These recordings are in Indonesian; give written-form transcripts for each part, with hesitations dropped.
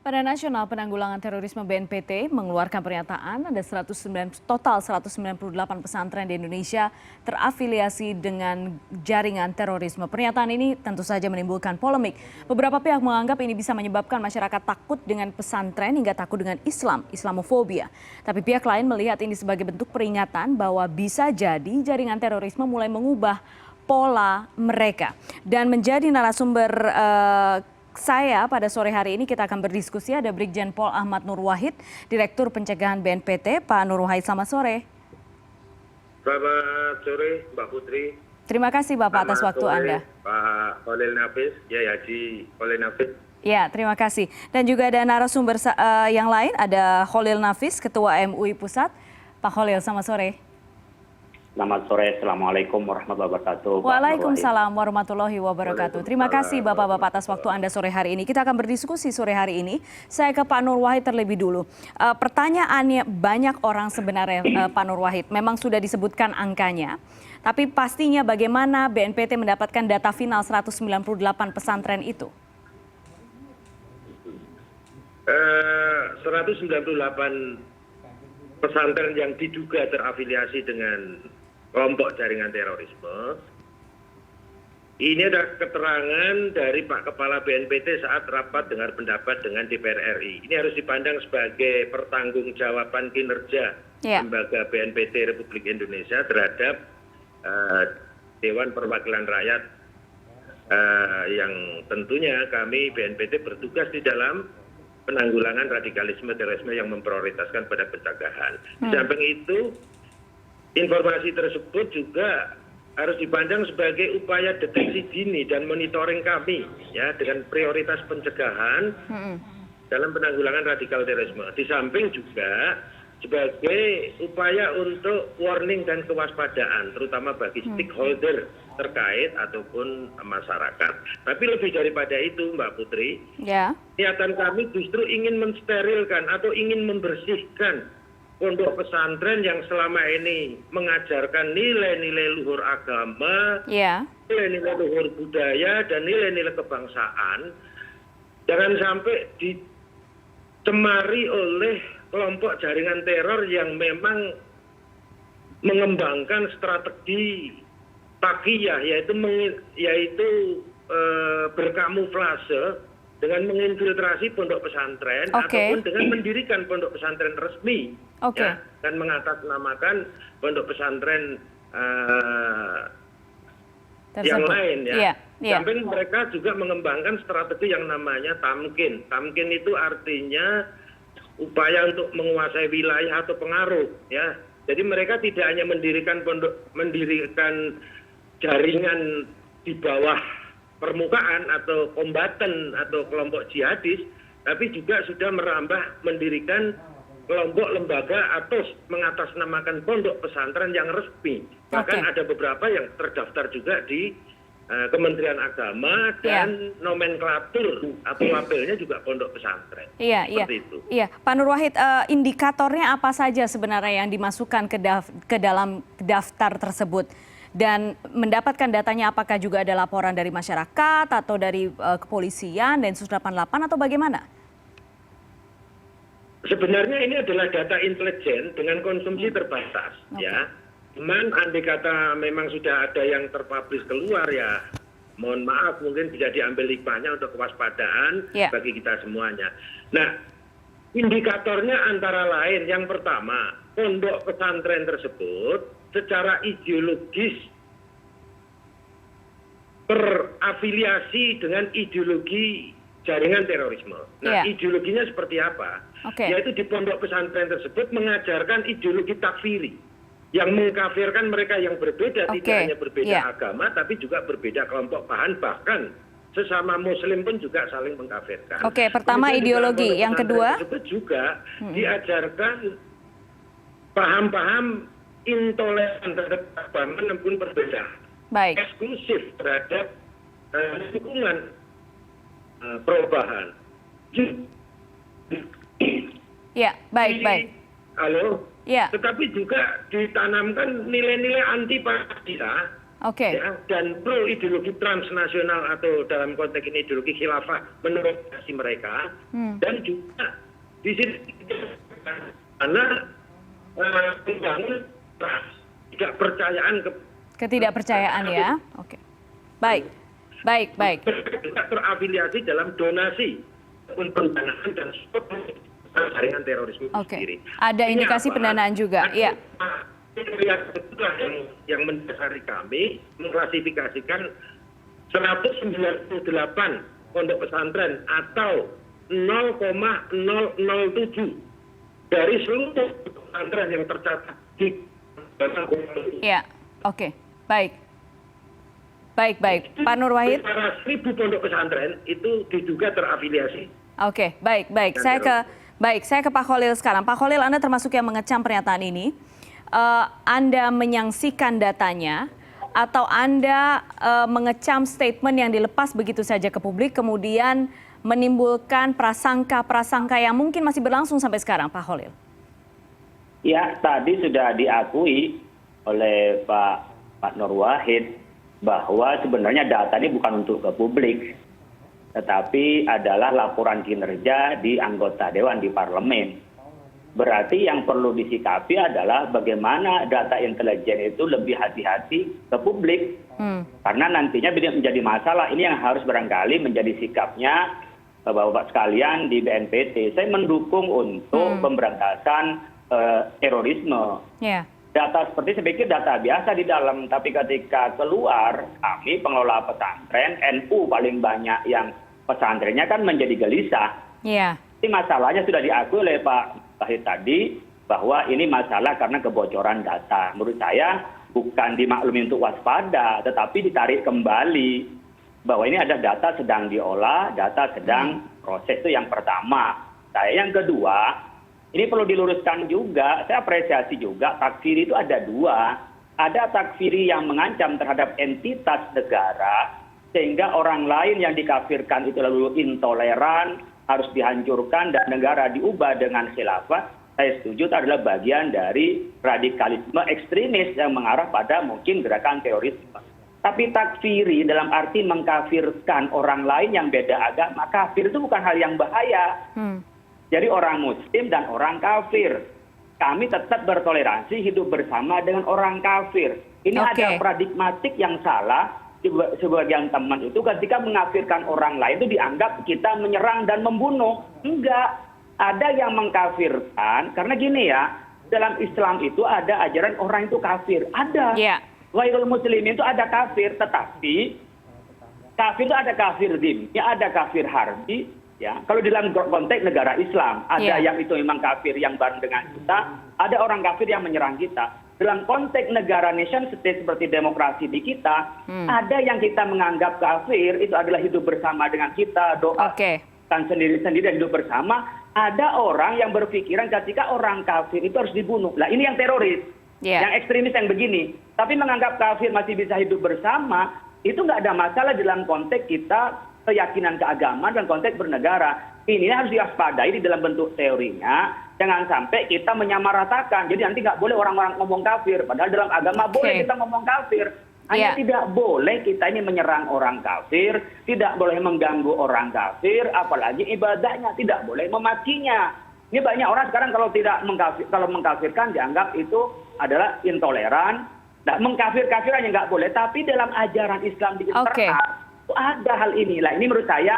Badan Nasional Penanggulangan Terorisme (BNPT) mengeluarkan pernyataan ada total 198 pesantren di Indonesia terafiliasi dengan jaringan terorisme. Pernyataan ini tentu saja menimbulkan polemik. Beberapa pihak menganggap ini bisa menyebabkan masyarakat takut dengan pesantren hingga takut dengan Islam, Islamofobia. Tapi pihak lain melihat ini sebagai bentuk peringatan bahwa bisa jadi jaringan terorisme mulai mengubah pola mereka. Dan menjadi narasumber saya pada sore hari ini kita akan berdiskusi ada Brigjen Pol Ahmad Nur Wahid, Direktur Pencegahan BNPT. Pak Nur Wahid, selamat sore. Selamat sore, Mbak Putri. Terima kasih Bapak atas waktu Anda. Pak Khalil Nafis, Haji Khalil Nafis. Ya, terima kasih. Dan juga ada narasumber yang lain, ada Khalil Nafis, Ketua MUI Pusat. Pak Khalil, selamat sore. Selamat sore, Assalamualaikum warahmatullahi wabarakatuh. Waalaikumsalam warahmatullahi wabarakatuh. Terima kasih Bapak-Bapak atas waktu Anda sore hari ini. Kita akan berdiskusi sore hari ini. Saya ke Pak Nur Wahid terlebih dulu. Pertanyaannya banyak orang sebenarnya Pak Nur Wahid. Memang sudah disebutkan angkanya. Tapi pastinya bagaimana BNPT mendapatkan data final 198 pesantren itu? 198 pesantren yang diduga terafiliasi dengan kelompok jaringan terorisme. Ini ada keterangan dari Pak Kepala BNPT saat rapat dengar pendapat dengan DPR RI. Ini harus dipandang sebagai pertanggungjawaban kinerja Lembaga BNPT Republik Indonesia terhadap Dewan Perwakilan Rakyat yang tentunya kami BNPT bertugas di dalam penanggulangan radikalisme terorisme yang memprioritaskan pada pencegahan. Di samping itu, informasi tersebut juga harus dipandang sebagai upaya deteksi dini dan monitoring kami ya dengan prioritas pencegahan dalam penanggulangan radikal terorisme. Di samping juga sebagai upaya untuk warning dan kewaspadaan terutama bagi stakeholder terkait ataupun masyarakat. Tapi lebih daripada itu Mbak Putri, niatan kami justru ingin mensterilkan atau ingin membersihkan pondok pesantren yang selama ini mengajarkan nilai-nilai luhur agama, nilai-nilai luhur budaya, dan nilai-nilai kebangsaan. Jangan sampai dicemari oleh kelompok jaringan teror yang memang mengembangkan strategi takiyah, yaitu berkamuflase dengan menginfiltrasi pondok pesantren ataupun dengan mendirikan pondok pesantren resmi dan mengatasnamakan pondok pesantren yang lain Samping mereka juga mengembangkan strategi yang namanya tamkin. Tamkin itu artinya upaya untuk menguasai wilayah atau pengaruh ya. Jadi mereka tidak hanya mendirikan jaringan di bawah permukaan atau kombatan atau kelompok jihadis, tapi juga sudah merambah mendirikan kelompok lembaga atau mengatasnamakan pondok pesantren yang resmi. Bahkan ada beberapa yang terdaftar juga di Kementerian Agama dan nomenklatur atau labelnya juga pondok pesantren. Seperti itu. Iya, Pak Nur Wahid, indikatornya apa saja sebenarnya yang dimasukkan ke dalam daftar tersebut? Dan mendapatkan datanya apakah juga ada laporan dari masyarakat atau dari kepolisian Densus 88 atau bagaimana? Sebenarnya ini adalah data intelijen dengan konsumsi terbatas ya. Cuman andai kata memang sudah ada yang terpublish keluar ya, mohon maaf mungkin bisa diambil hikmahnya untuk kewaspadaan bagi kita semuanya. Nah, indikatornya antara lain yang pertama, pondok pesantren tersebut secara ideologis berafiliasi dengan ideologi jaringan terorisme. Nah, ideologinya seperti apa? Yaitu di pondok pesantren tersebut mengajarkan ideologi takfiri yang mengkafirkan mereka yang berbeda, tidak hanya berbeda agama, tapi juga berbeda kelompok bahan, bahkan sesama Muslim pun juga saling mengkafirkan. Pertama ideologi, yang kedua tersebut juga diajarkan paham-paham intoleran terhadap agama maupun perbedaan, eksklusif terhadap lingkungan perubahan. Halo. Tetapi juga ditanamkan nilai-nilai anti Pancasila Oke. Ya, dan pro ideologi transnasional atau dalam konteks ini ideologi khilafah menurut versi mereka, dan juga di sini karena membangun trust, tidak percayaan Ketidakpercayaan ya. Oke. Baik. tidak terafiliasi dalam donasi pendanaan dan support jaringan terorisme itu Oke. sendiri. Ada Ini indikasi apa? pendanaan juga. Iya. Itulah yang mendasari kami mengklasifikasikan 198 pondok pesantren atau 0,007 dari seluruh pesantren yang tercatat di Iya. Oke. Baik. Pak Nur Wahid. Para 1.000 pondok pesantren itu diduga terafiliasi. Oke, baik. Saya ke Pak Khalil sekarang. Pak Khalil, Anda termasuk yang mengecam pernyataan ini. Anda menyaksikan datanya atau Anda mengecam statement yang dilepas begitu saja ke publik kemudian menimbulkan prasangka yang mungkin masih berlangsung sampai sekarang, Pak Khalil? Ya, tadi sudah diakui oleh Pak Nur Wahid bahwa sebenarnya data ini bukan untuk ke publik, tetapi adalah laporan kinerja di anggota dewan di parlemen. Berarti yang perlu disikapi adalah bagaimana data intelijen itu lebih hati-hati ke publik. Karena nantinya menjadi masalah. Ini yang harus barangkali menjadi sikapnya Bapak sekalian di BNPT. Saya mendukung untuk pemberantasan terorisme. Yeah. Data seperti saya pikir data biasa di dalam, tapi ketika keluar kami pengelola pesantren, NU paling banyak yang pesantrennya kan menjadi gelisah. Iya. Ini masalahnya sudah diakui oleh Pak Wahid tadi bahwa ini masalah karena kebocoran data. Menurut saya bukan dimaklumi untuk waspada, tetapi ditarik kembali bahwa ini ada data sedang diolah, data sedang proses, itu yang pertama. Yang kedua, ini perlu diluruskan juga, saya apresiasi juga, takfiri itu ada dua. Ada takfiri yang mengancam terhadap entitas negara, sehingga orang lain yang dikafirkan itu lalu intoleran, harus dihancurkan, dan negara diubah dengan khilafah. Saya setuju itu adalah bagian dari radikalisme ekstremis yang mengarah pada mungkin gerakan terorisme. Tapi takfiri dalam arti mengkafirkan orang lain yang beda agama, kafir itu bukan hal yang bahaya. Jadi orang muslim dan orang kafir. Kami tetap bertoleransi hidup bersama dengan orang kafir. Ini ada paradigmatik yang salah. Sebagian teman itu ketika mengkafirkan orang lain itu dianggap kita menyerang dan membunuh. Enggak. Ada yang mengkafirkan. Karena gini ya, dalam Islam itu ada ajaran orang itu kafir. Ada. Ghairul muslimin itu ada kafir. Tetapi kafir itu ada kafir dhimmi, ada kafir harbi. Ya, kalau dalam konteks negara Islam, ada yang itu memang kafir yang bareng dengan kita, ada orang kafir yang menyerang kita. Dalam konteks negara nation state seperti demokrasi di kita, ada yang kita menganggap kafir, itu adalah hidup bersama dengan kita, doa kan sendiri-sendiri dan hidup bersama. Ada orang yang berpikiran ketika orang kafir itu harus dibunuh. Lah ini yang teroris, yang ekstremis yang begini. Tapi menganggap kafir masih bisa hidup bersama, itu nggak ada masalah dalam konteks kita keyakinan keagamaan dan konteks bernegara. Ini harus diwaspadai di dalam bentuk teorinya. Jangan sampai kita menyamaratakan. Jadi nanti nggak boleh orang-orang ngomong kafir. Padahal dalam agama boleh kita ngomong kafir. Hanya tidak boleh kita ini menyerang orang kafir. Tidak boleh mengganggu orang kafir. Apalagi ibadahnya. Tidak boleh memakinya. Ini banyak orang sekarang kalau mengkafirkan dianggap itu adalah intoleran. Nah, mengkafir-kafiran yang nggak boleh. Tapi dalam ajaran Islam di internal, ada hal inilah. Ini menurut saya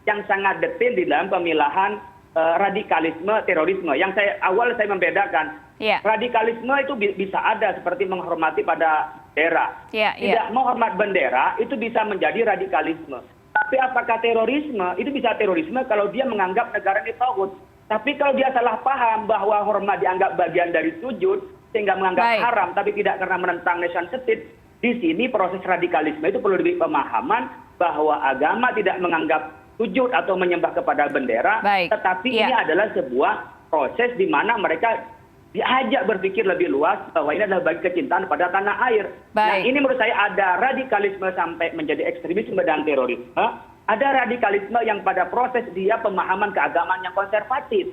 yang sangat detail di dalam pemilahan radikalisme terorisme. Yang saya membedakan. Radikalisme itu bisa ada seperti menghormati pada bendera. Tidak menghormat bendera itu bisa menjadi radikalisme. Tapi apakah terorisme? Itu bisa terorisme kalau dia menganggap negara ini tauhid. Tapi kalau dia salah paham bahwa hormat dianggap bagian dari sujud sehingga menganggap haram tapi tidak karena menentang nation state, di sini proses radikalisme itu perlu diberi pemahaman bahwa agama tidak menganggap sujud atau menyembah kepada bendera, tetapi ini adalah sebuah proses di mana mereka diajak berpikir lebih luas bahwa ini adalah bagi kecintaan pada tanah air. Nah ini menurut saya ada radikalisme sampai menjadi ekstremisme dan terorisme, ada radikalisme yang pada proses dia pemahaman keagamaan yang konservatif.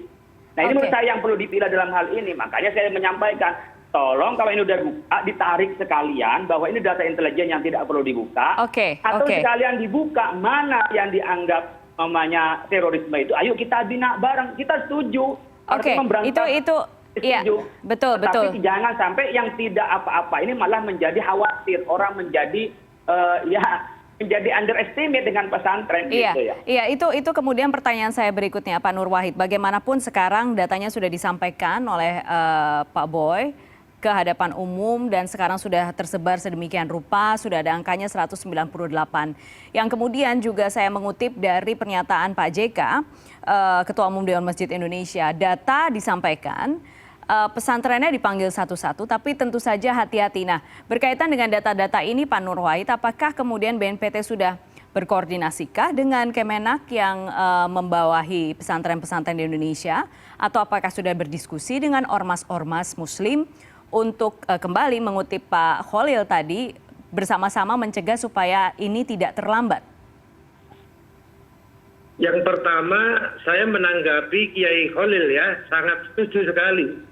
Nah ini menurut saya yang perlu dipilah dalam hal ini. Makanya saya menyampaikan tolong kalau ini udah dibuka, ditarik sekalian bahwa ini data intelijen yang tidak perlu dibuka. Atau sekalian dibuka mana yang dianggap namanya terorisme itu. Ayo kita bina bareng, kita setuju. Itu iya, betul. Tapi jangan sampai yang tidak apa-apa ini malah menjadi khawatir, orang menjadi menjadi underestimate dengan pesantren gitu ya. Iya, itu kemudian pertanyaan saya berikutnya Pak Nur Wahid. Bagaimanapun sekarang datanya sudah disampaikan oleh Pak Boy ke hadapan umum dan sekarang sudah tersebar sedemikian rupa, sudah ada angkanya 198. Yang kemudian juga saya mengutip dari pernyataan Pak JK, Ketua Umum Dewan Masjid Indonesia, data disampaikan, pesantrennya dipanggil satu-satu, tapi tentu saja hati-hati. Nah, berkaitan dengan data-data ini Pak Nur Wahid, apakah kemudian BNPT sudah berkoordinasikah dengan Kemenak yang membawahi pesantren-pesantren di Indonesia, atau apakah sudah berdiskusi dengan ormas-ormas Muslim untuk kembali mengutip Pak Khalil tadi, bersama-sama mencegah supaya ini tidak terlambat? Yang pertama, saya menanggapi Kiai Khalil ya, sangat setuju sekali.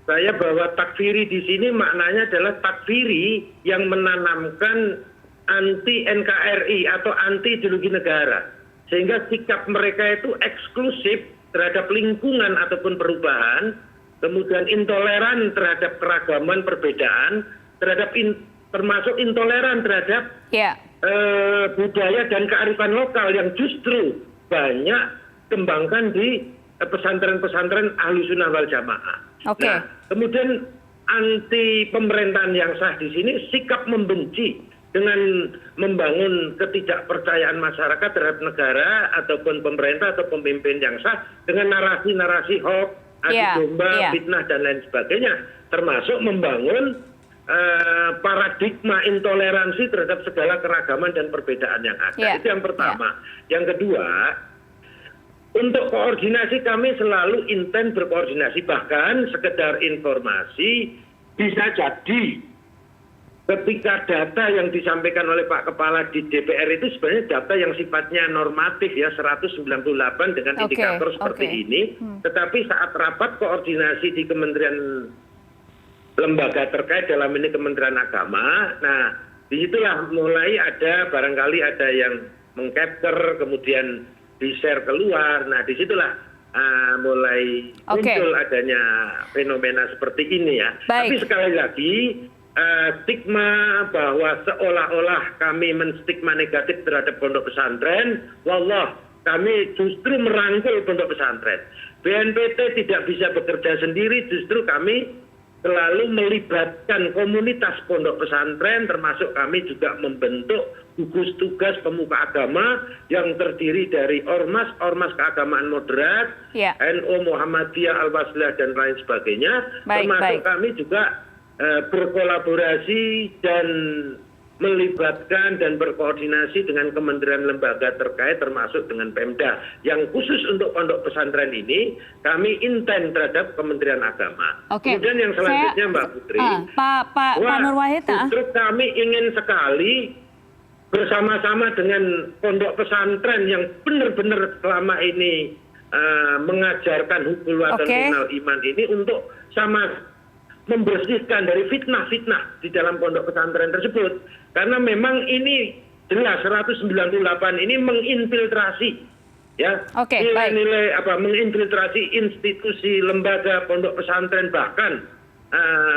Saya bahwa takfiri di sini maknanya adalah takfiri yang menanamkan anti NKRI atau anti ideologi negara. Sehingga sikap mereka itu eksklusif terhadap lingkungan ataupun perubahan, kemudian intoleran terhadap keragaman perbedaan, termasuk intoleran terhadap budaya dan kearifan lokal yang justru banyak kembangkan di pesantren-pesantren Ahlussunnah wal Jamaah. Nah, kemudian anti pemerintahan yang sah di sini sikap membenci dengan membangun ketidakpercayaan masyarakat terhadap negara ataupun pemerintah atau pemimpin yang sah dengan narasi-narasi hoax, adu domba, fitnah dan lain sebagainya, termasuk membangun paradigma intoleransi terhadap segala keragaman dan perbedaan yang ada. Itu yang pertama. Yang kedua, untuk koordinasi kami selalu intens berkoordinasi, bahkan sekedar informasi bisa jadi ketika data yang disampaikan oleh Pak Kepala di DPR itu sebenarnya data yang sifatnya normatif ya, 198 dengan indikator seperti ini, tetapi saat rapat koordinasi di Kementerian lembaga terkait, dalam ini Kementerian Agama, nah disitulah mulai ada barangkali ada yang mengcapture kemudian di-share keluar, nah disitulah mulai muncul adanya fenomena seperti ini ya. Tapi sekali lagi stigma bahwa seolah-olah kami menstigma negatif terhadap pondok pesantren, wallah kami justru merangkul pondok pesantren. BNPT tidak bisa bekerja sendiri, justru kami selalu melibatkan komunitas pondok pesantren, termasuk kami juga membentuk gugus tugas pemuka agama yang terdiri dari ormas keagamaan moderat, NU, Muhammadiyah, Al-Wasliyah dan lain sebagainya, termasuk kami juga berkolaborasi dan melibatkan dan berkoordinasi dengan kementerian lembaga terkait termasuk dengan Pemda. Yang khusus untuk pondok pesantren ini kami intens terhadap Kementerian Agama. Kemudian yang selanjutnya Mbak Putri, Pak Nur Wahid, justru kami ingin sekali bersama-sama dengan pondok pesantren yang benar-benar selama ini mengajarkan hubul watan minal iman ini untuk sama membersihkan dari fitnah-fitnah di dalam pondok pesantren tersebut. Karena memang ini jelas 198 ini menginfiltrasi ya, nilai-nilai menginfiltrasi institusi, lembaga, pondok pesantren, bahkan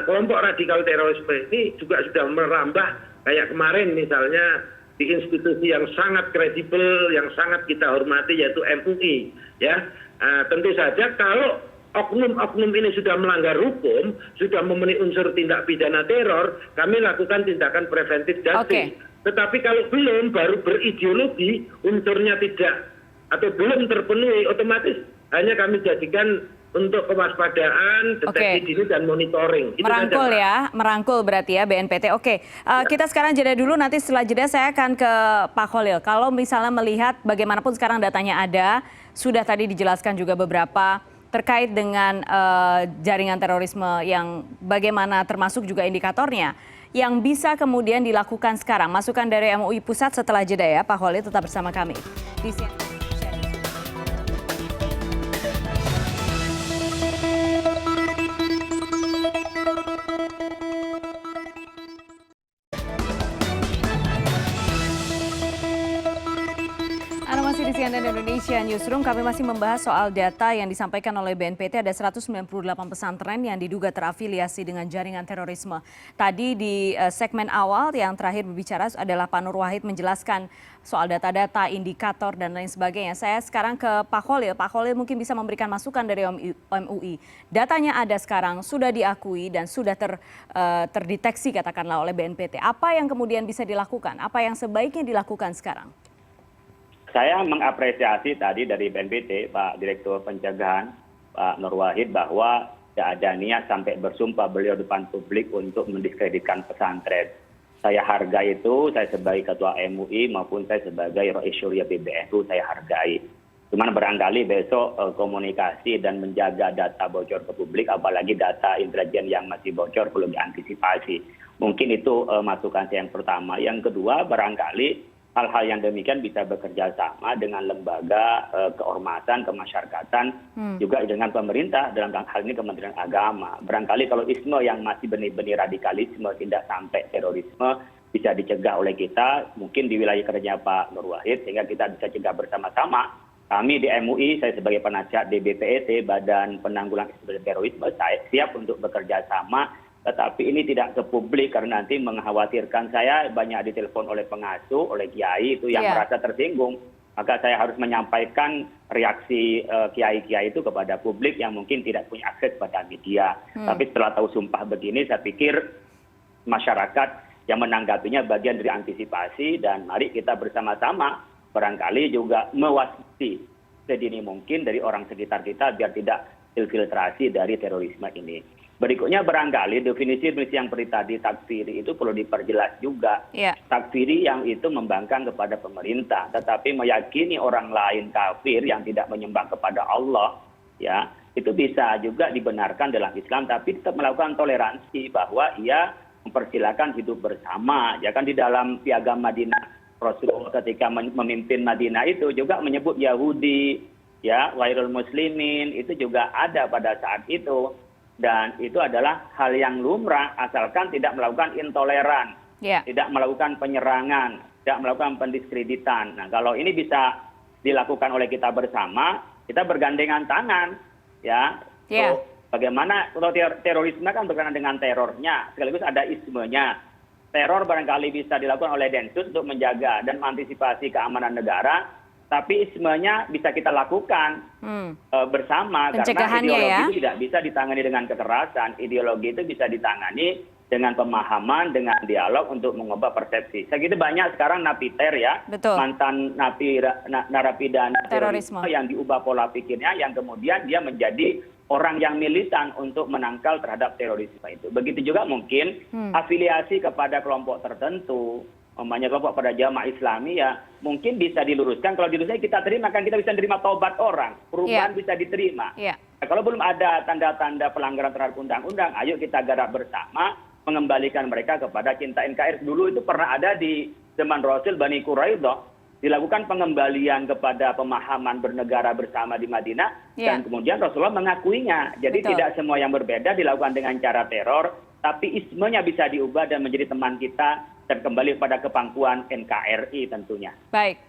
kelompok radikal terorisme ini juga sudah merambah kayak kemarin misalnya di institusi yang sangat kredibel, yang sangat kita hormati yaitu MUI ya. Tentu saja kalau oknum-oknum ini sudah melanggar hukum, sudah memenuhi unsur tindak pidana teror, kami lakukan tindakan preventif justice. Tetapi kalau belum, baru berideologi, unsurnya tidak atau belum terpenuhi, otomatis hanya kami jadikan untuk kewaspadaan, deteksi dini dan monitoring. Itu merangkul saja, merangkul berarti ya BNPT. Kita sekarang jeda dulu, nanti setelah jeda saya akan ke Pak Khalil. Kalau misalnya melihat bagaimanapun sekarang datanya ada, sudah tadi dijelaskan juga beberapa terkait dengan jaringan terorisme yang bagaimana termasuk juga indikatornya. Yang bisa kemudian dilakukan sekarang, masukan dari MUI Pusat setelah jeda ya, Pak Khalil tetap bersama kami. Di sini. Indonesia Newsroom, kami masih membahas soal data yang disampaikan oleh BNPT. Ada 198 pesantren yang diduga terafiliasi dengan jaringan terorisme. Tadi di segmen awal yang terakhir berbicara adalah Pak Nur Wahid menjelaskan soal data-data, indikator, dan lain sebagainya. Saya sekarang ke Pak Khalil. Pak Khalil mungkin bisa memberikan masukan dari MUI. Datanya ada sekarang, sudah diakui dan sudah terdeteksi katakanlah oleh BNPT. Apa yang kemudian bisa dilakukan? Apa yang sebaiknya dilakukan sekarang? Saya mengapresiasi tadi dari BNPT, Pak Direktur Pencegahan, Pak Nur Wahid, bahwa tidak ada niat sampai bersumpah beliau depan publik untuk mendiskreditkan pesantren. Saya hargai itu, saya sebagai Ketua MUI maupun saya sebagai Rais Syuriah PBNU, saya hargai. Cuman barangkali besok komunikasi dan menjaga data bocor ke publik, apalagi data intelijen yang masih bocor perlu diantisipasi. Mungkin itu masukan saya yang pertama. Yang kedua, barangkali hal-hal yang demikian bisa bekerja sama dengan lembaga keormasan, kemasyarakatan, juga dengan pemerintah, dalam hal ini Kementerian Agama. Barangkali kalau isme yang masih benih-benih radikalisme, tidak sampai terorisme, bisa dicegah oleh kita, mungkin di wilayah kerjanya Pak Nur Wahid, sehingga kita bisa cegah bersama-sama. Kami di MUI, saya sebagai penasihat DBPET, Badan Penanggulangan Terorisme, saya siap untuk bekerja sama. Tetapi ini tidak ke publik karena nanti mengkhawatirkan. Saya banyak ditelepon oleh pengasuh, oleh kiai itu yang merasa tersinggung. Maka saya harus menyampaikan reaksi kiai-kiai itu kepada publik yang mungkin tidak punya akses pada media. Tapi setelah tahu sumpah begini, saya pikir masyarakat yang menanggapinya bagian dari antisipasi, dan mari kita bersama-sama barangkali juga mewaspadai sedini mungkin dari orang sekitar kita biar tidak infiltrasi dari terorisme ini. Berikutnya barangkali definisi yang seperti tadi takfiri itu perlu diperjelas juga. Takfiri yang itu membangkang kepada pemerintah, tetapi meyakini orang lain kafir yang tidak menyembah kepada Allah, ya itu bisa juga dibenarkan dalam Islam, tapi tetap melakukan toleransi bahwa ia mempersilakan hidup bersama. Ya kan di dalam Piagam Madinah Rasulullah ketika memimpin Madinah itu juga menyebut Yahudi, ya ghairul muslimin, itu juga ada pada saat itu. Dan itu adalah hal yang lumrah asalkan tidak melakukan intoleran, tidak melakukan penyerangan, tidak melakukan pendiskreditan. Nah, kalau ini bisa dilakukan oleh kita bersama, kita bergandengan tangan, ya. So, bagaimana kalau terorisme kan berkenaan dengan terornya, sekaligus ada ismenya. Teror barangkali bisa dilakukan oleh Densus untuk menjaga dan mengantisipasi keamanan negara. Tapi ismenya bisa kita lakukan bersama, karena ideologi itu tidak bisa ditangani dengan kekerasan. Ideologi itu bisa ditangani dengan pemahaman, dengan dialog untuk mengubah persepsi. Segitu banyak sekarang napiter ya, mantan narapidana terorisme yang diubah pola pikirnya, yang kemudian dia menjadi orang yang militan untuk menangkal terhadap terorisme itu. Begitu juga mungkin afiliasi kepada kelompok tertentu, umpamanya kelompok pada jamaah Islami, ya mungkin bisa diluruskan. Kalau diluruskan kita terima, kan kita bisa terima taubat orang, perubahan bisa diterima. Nah, kalau belum ada tanda-tanda pelanggaran terhadap undang-undang, ayo kita garap bersama mengembalikan mereka kepada cinta NKRI. Dulu itu pernah ada di zaman Rasul Bani Quraidah, dilakukan pengembalian kepada pemahaman bernegara bersama di Madinah, dan kemudian Rasulullah mengakuinya. Jadi tidak semua yang berbeda dilakukan dengan cara teror, tapi ismenya bisa diubah dan menjadi teman kita dan kembali pada kepangkuan NKRI tentunya. Baik.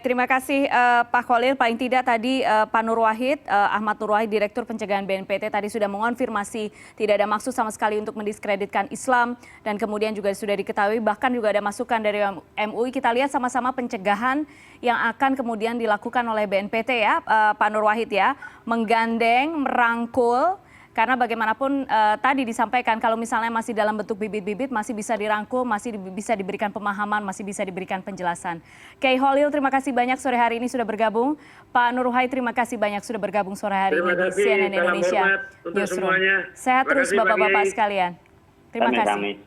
Terima kasih Pak Khalil. Paling tidak tadi Pak Nur Wahid, Ahmad Nur Wahid, Direktur Pencegahan BNPT tadi sudah mengonfirmasi tidak ada maksud sama sekali untuk mendiskreditkan Islam, dan kemudian juga sudah diketahui bahkan juga ada masukan dari MUI. Kita lihat sama-sama pencegahan yang akan kemudian dilakukan oleh BNPT ya, Pak Nur Wahid ya, menggandeng, merangkul. Karena bagaimanapun tadi disampaikan kalau misalnya masih dalam bentuk bibit-bibit masih bisa dirangkul, masih bisa diberikan pemahaman, masih bisa diberikan penjelasan. Kiai Khalil, terima kasih banyak sore hari ini sudah bergabung. Pak Nur Wahid, terima kasih banyak sudah bergabung sore hari ini di CNN Indonesia Newsroom. Sehat terus Bapak-Bapak sekalian. Terima kasih.